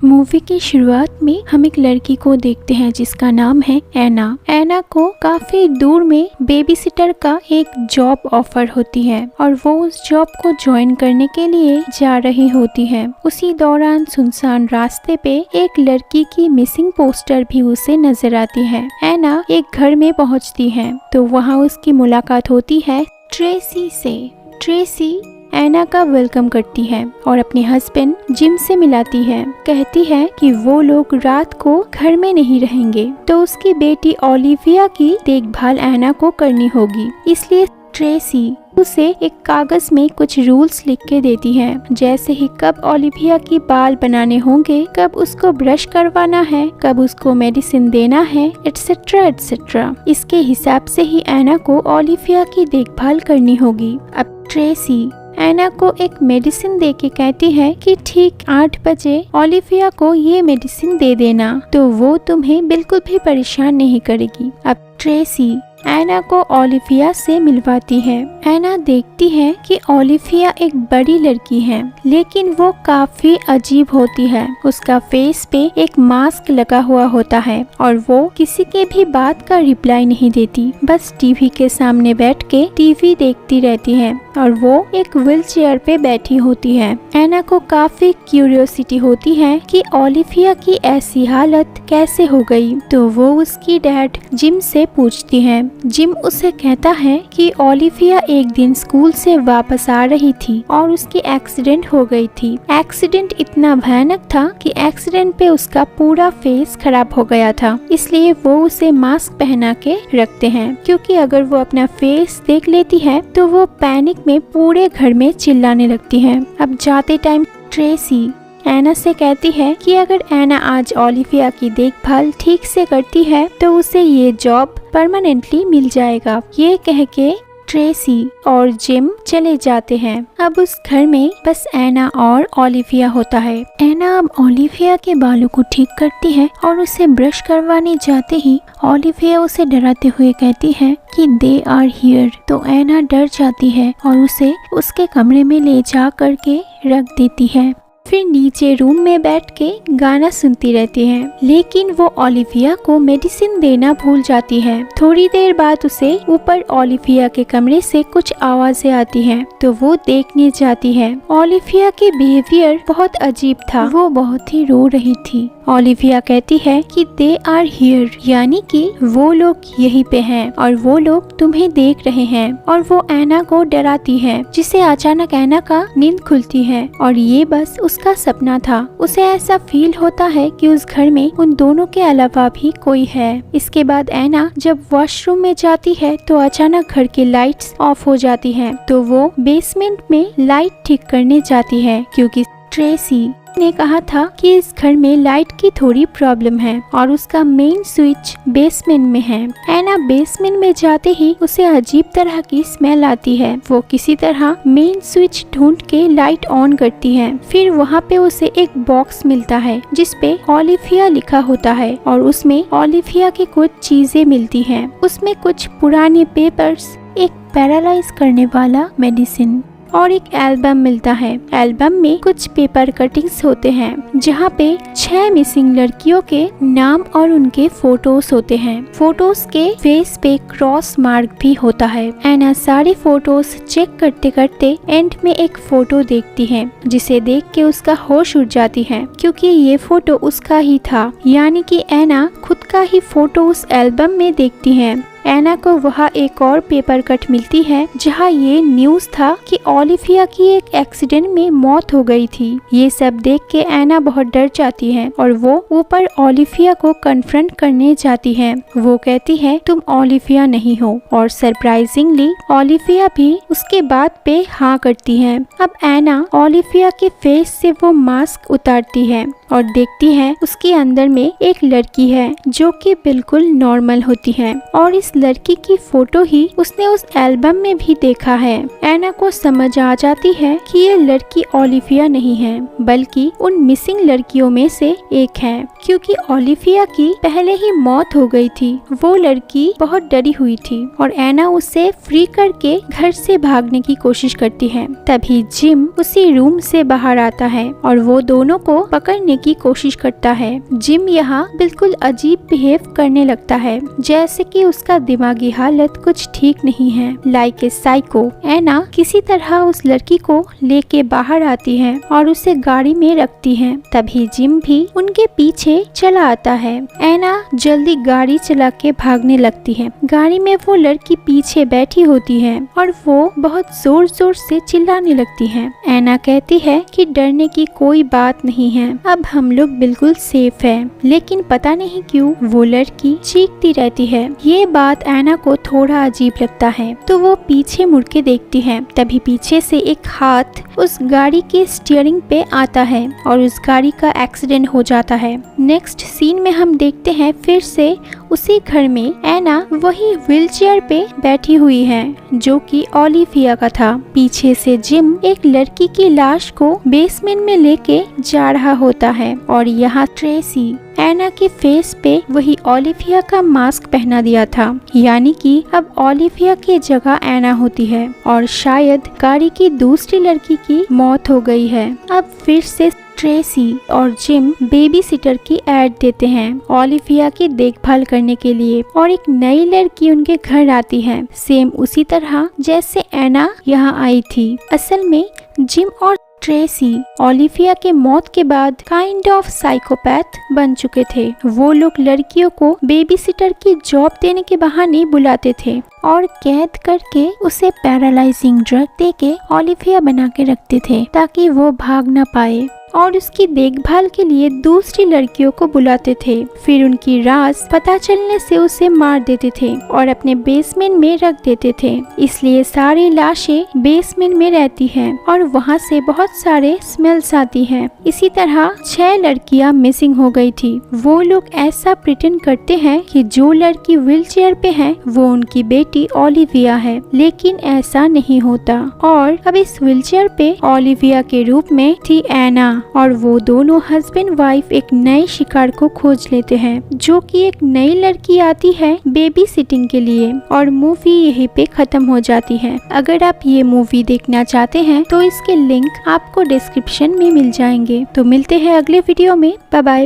Movie की शुरुआत में हम एक लड़की को देखते हैं जिसका नाम है एना। एना को काफी दूर में बेबी सिटर का एक जॉब ऑफर होती है और वो उस जॉब को ज्वाइन करने के लिए जा रही होती है। उसी दौरान सुनसान रास्ते पे एक लड़की की मिसिंग पोस्टर भी उसे नजर आती है। एना एक घर में पहुंचती है तो वहाँ उसकी मुलाकात होती है ट्रेसी से। ट्रेसी एना का वेलकम करती है और अपने हस्बैंड जिम से मिलाती है। कहती है कि वो लोग रात को घर में नहीं रहेंगे तो उसकी बेटी ओलिविया की देखभाल एना को करनी होगी। इसलिए ट्रेसी उसे एक कागज में कुछ रूल्स लिख के देती है, जैसे ही कब ओलिविया की बाल बनाने होंगे, कब उसको ब्रश करवाना है, कब उसको मेडिसिन देना है, एटसेट्रा एटसेट्रा। इसके हिसाब से ही एना को ओलिविया की देखभाल करनी होगी। अब ट्रेसी एना को एक मेडिसिन दे के कहती है कि ठीक 8 बजे ओलिविया को ये मेडिसिन दे देना तो वो तुम्हें बिल्कुल भी परेशान नहीं करेगी। अब ट्रेसी एना को ओलिविया से मिलवाती है। एना देखती है कि ओलिविया एक बड़ी लड़की है लेकिन वो काफी अजीब होती है। उसका फेस पे एक मास्क लगा हुआ होता है और वो किसी के भी बात का रिप्लाई नहीं देती, बस टीवी के सामने बैठ के टीवी देखती रहती है और वो एक व्हील चेयर पे बैठी होती है। एना को काफी क्यूरियोसिटी होती है कि ओलिविया की ऐसी हालत कैसे हो गई, तो वो उसकी डैड जिम से पूछती है। जिम उसे कहता है कि ओलिविया एक दिन स्कूल से वापस आ रही थी और उसकी एक्सीडेंट हो गई थी। एक्सीडेंट इतना भयानक था कि एक्सीडेंट पे उसका पूरा फेस खराब हो गया था, इसलिए वो उसे मास्क पहना के रखते हैं क्योंकि अगर वो अपना फेस देख लेती है तो वो पैनिक में पूरे घर में चिल्लाने लगती है। अब जाते टाइम ट्रेसी एना से कहती है कि अगर एना आज ओलिविया की देखभाल ठीक से करती है तो उसे ये जॉब परमानेंटली मिल जाएगा। ये कह के ट्रेसी और जिम चले जाते हैं। अब उस घर में बस एना और ओलिविया होता है। एना अब ओलिविया के बालों को ठीक करती है और उसे ब्रश करवाने जाते ही ओलिविया उसे डराते हुए कहती है कि दे आर हियर। तो एना डर जाती है और उसे उसके कमरे में ले जा करके रख देती है। फिर नीचे रूम में बैठ के गाना सुनती रहती है, लेकिन वो ओलिविया को मेडिसिन देना भूल जाती है। थोड़ी देर बाद उसे ऊपर ओलिविया के कमरे से कुछ आवाजें आती हैं, तो वो देखने जाती है। ओलिविया की बिहेवियर बहुत अजीब था, वो बहुत ही रो रही थी। ओलिविया कहती है कि दे आर हियर, यानी कि वो लोग यहीं पे हैं और वो लोग तुम्हें देख रहे हैं। और वो एना को डराती है, जिसे अचानक एना का नींद खुलती है और ये बस उसका सपना था। उसे ऐसा फील होता है कि उस घर में उन दोनों के अलावा भी कोई है। इसके बाद एना जब वॉशरूम में जाती है तो अचानक घर की लाइट्स ऑफ हो जाती हैं, तो वो बेसमेंट में लाइट ठीक करने जाती है क्योंकि ट्रेसी ने कहा था कि इस घर में लाइट की थोड़ी प्रॉब्लम है और उसका मेन स्विच बेसमेंट में है। एना बेसमेंट में जाते ही उसे अजीब तरह की स्मेल आती है। वो किसी तरह मेन स्विच ढूंढ के लाइट ऑन करती है। फिर वहाँ पे उसे एक बॉक्स मिलता है जिसपे ओलिविया लिखा होता है और उसमें ओलिविया की कुछ चीजें मिलती हैं। उसमें कुछ पुराने पेपर्स, एक पैरालाइज करने वाला मेडिसिन और एक एल्बम मिलता है। एल्बम में कुछ पेपर कटिंग्स होते हैं जहाँ पे 6 मिसिंग लड़कियों के नाम और उनके फोटोज होते हैं। फोटोज के फेस पे क्रॉस मार्क भी होता है। एना सारे फोटोज चेक करते करते एंड में एक फोटो देखती है जिसे देख के उसका होश उड़ जाती है क्योंकि ये फोटो उसका ही था, यानी कि एना खुद का ही फोटो उस एल्बम में देखती है। एना को वहाँ एक और पेपर कट मिलती है जहाँ ये न्यूज़ था कि ओलिविया की एक एक्सीडेंट में मौत हो गई थी। ये सब देख के एना बहुत डर जाती है और वो ऊपर ओलिविया को कन्फ्रंट करने जाती है। वो कहती है तुम ओलिविया नहीं हो और सरप्राइजिंगली ओलिविया भी उसके बात पे हाँ करती है। अब एना ओलिविया के फेस से वो मास्क उतारती है और देखती है उसके अंदर में एक लड़की है जो कि बिल्कुल नॉर्मल होती है और इस इस लड़की की फोटो ही उसने उस एल्बम में भी देखा है। एना को समझ आ जाती है कि ये लड़की ओलिविया नहीं है, बल्कि उन मिसिंग लड़कियों में से एक है, क्योंकि ओलिविया की पहले ही मौत हो गई थी। वो लड़की बहुत डरी हुई थी और एना उसे फ्री करके घर से भागने की कोशिश करती है। तभी जिम उसी रूम से बाहर आता है और वो दोनों को पकड़ने की कोशिश करता है। जिम यहाँ बिल्कुल अजीब बिहेव करने लगता है, जैसे कि उसका दिमागी हालत कुछ ठीक नहीं है। Like a psycho. एना किसी तरह उस लड़की को लेके बाहर आती है और उसे गाड़ी में रखती है। तभी जिम भी उनके पीछे चला आता है। एना जल्दी गाड़ी चला के भागने लगती है। गाड़ी में वो लड़की पीछे बैठी होती है और वो बहुत जोर जोर से चिल्लाने लगती है। एना कहती है कि डरने की कोई बात नहीं है, अब हम लोग बिल्कुल सेफ है। लेकिन पता नहीं क्यों वो लड़की चीखती रहती है। ये बात एना को थोड़ा अजीब लगता है, तो वो पीछे मुड़ के देखती है। तभी पीछे से एक हाथ उस गाड़ी के स्टीयरिंग पे आता है और उस गाड़ी का एक्सीडेंट हो जाता है। नेक्स्ट सीन में हम देखते हैं फिर से उसी घर में एना वही व्हीलचेयर पे बैठी हुई है, जो कि ओलिविया का था। पीछे से जिम एक लड़की की लाश को बेसमेंट में लेके जा रहा होता है और यहाँ ट्रेसी एना के फेस पे वही ओलिविया का मास्क पहना दिया था, यानी कि अब ओलिविया की जगह एना होती है और शायद गाड़ी की दूसरी लड़की की मौत हो गई है। अब फिर से ट्रेसी और जिम बेबी सिटर की ऐड देते हैं ओलिविया की देखभाल करने के लिए और एक नई लड़की उनके घर आती है, सेम उसी तरह जैसे एना यहाँ आई थी। असल में जिम और ट्रेसी ओलिविया के मौत के बाद काइंड ऑफ साइकोपैथ बन चुके थे। वो लोग लड़कियों को बेबी सिटर की जॉब देने के बहाने बुलाते थे और कैद करके उसे पैरालाइजिंग ड्रग देके ओलिविया बना के रखते थे ताकि वो भाग ना पाए, और उसकी देखभाल के लिए दूसरी लड़कियों को बुलाते थे। फिर उनकी राज पता चलने से उसे मार देते थे और अपने बेसमेंट में रख देते थे। इसलिए सारी लाशें बेसमेंट में रहती हैं और वहाँ से बहुत सारे स्मेल्स आती हैं। इसी तरह 6 लड़कियां मिसिंग हो गई थी। वो लोग ऐसा प्रिटेंड करते हैं कि जो लड़की व्हीलचेयर पे है वो उनकी बेटी ओलिविया है, लेकिन ऐसा नहीं होता। और अब इस व्हीलचेयर पे ओलिविया के रूप में थी एना और वो दोनों हस्बैंड वाइफ एक नए शिकार को खोज लेते हैं, जो कि एक नई लड़की आती है बेबी सिटिंग के लिए, और मूवी यहीं पे खत्म हो जाती है। अगर आप ये मूवी देखना चाहते हैं तो इसके लिंक आपको डिस्क्रिप्शन में मिल जाएंगे। तो मिलते हैं अगले वीडियो में। Bye bye.